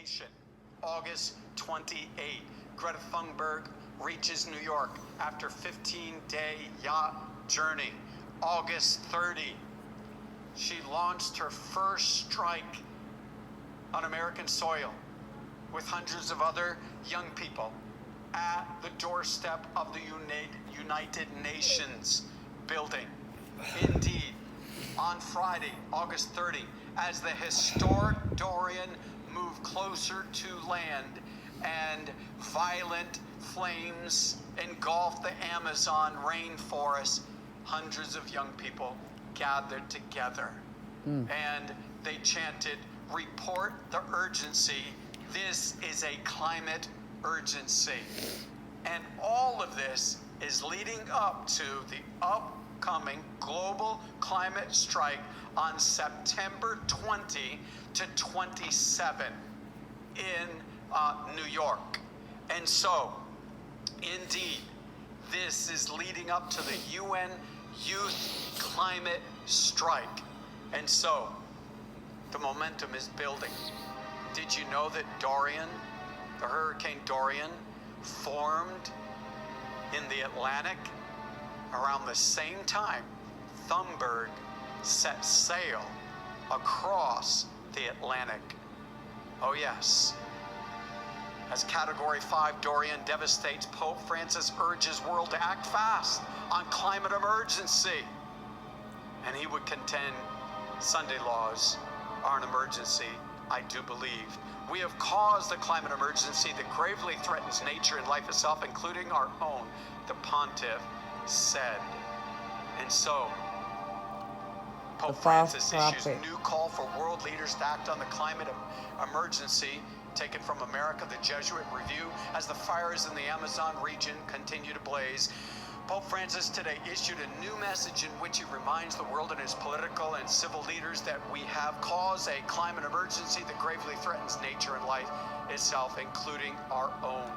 Nation, August 28. Greta Thunberg reaches New York after 15-day yacht journey. August 30, she launched her first strike on American soil with hundreds of other young people at the doorstep of the United Nations building. Indeed, on Friday, August 30, as the historic Dorian moved closer to land and violent flames engulfed the Amazon rainforest, hundreds of young people gathered together and they chanted, "Report the urgency. This is a climate urgency." And all of this is leading up to the upcoming global climate strike on September 20 to 27 in New York. And so, indeed, this is leading up to the UN Youth Climate Strike. And so, the momentum is building. Did you know that Dorian, the Hurricane Dorian, formed in the Atlantic around the same time Thunberg set sail across the Atlantic? Oh yes. As Category 5 Dorian devastates, Pope Francis urges world to act fast on climate emergency. And he would contend Sunday laws are an emergency. I do believe. We have caused a climate emergency that gravely threatens nature and life itself, including our own, the pontiff said. And so, Pope Francis issues a new call for world leaders to act on the climate emergency, taken from America, the Jesuit Review. As the fires in the Amazon region continue to blaze, Pope Francis today issued a new message in which he reminds the world and its political and civil leaders that we have caused a climate emergency that gravely threatens nature and life itself, including our own.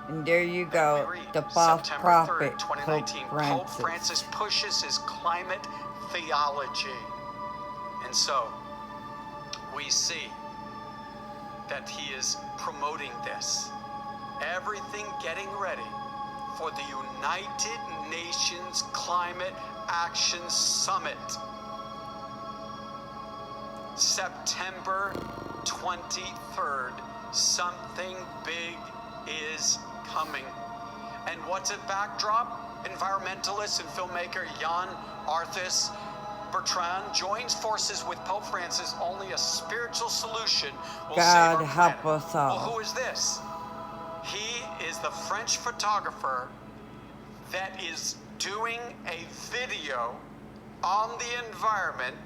And there you go, the false prophet, 3rd, 2019, Pope Francis pushes his climate theology. And so, we see that he is promoting this. Everything getting ready for the United Nations Climate Action Summit, September 23rd. Something big is coming. And what's at backdrop? Environmentalist and filmmaker Yann Arthus Bertrand joins forces with Pope Francis. Only a spiritual solution will God save our help planet. us all. Well, who is this? He is the French photographer that is doing a video on the environment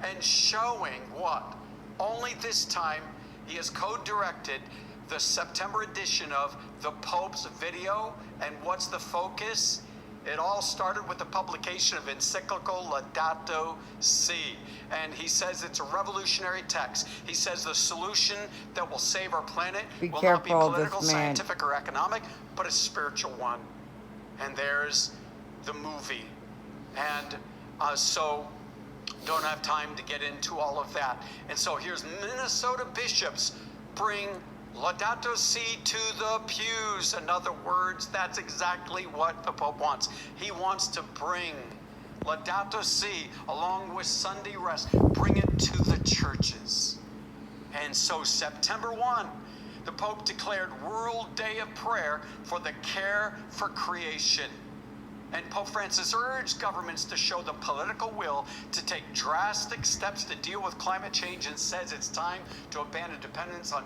and showing what? Only this time he has co-directed the September edition of the Pope's video. And what's the focus? It all started with the publication of encyclical Laudato Si. And he says it's a revolutionary text. He says the solution that will save our planet will not be political, scientific, or economic, but a spiritual one. And there's the movie. And so don't have time to get into all of that. And so here's Minnesota bishops bring Laudato Si to the pews. In other words, that's exactly what the Pope wants. He wants to bring Laudato Si along with Sunday rest, bring it to the churches. And so September 1, the Pope declared World Day of Prayer for the care for creation. And Pope Francis urged governments to show the political will to take drastic steps to deal with climate change and says it's time to abandon dependence on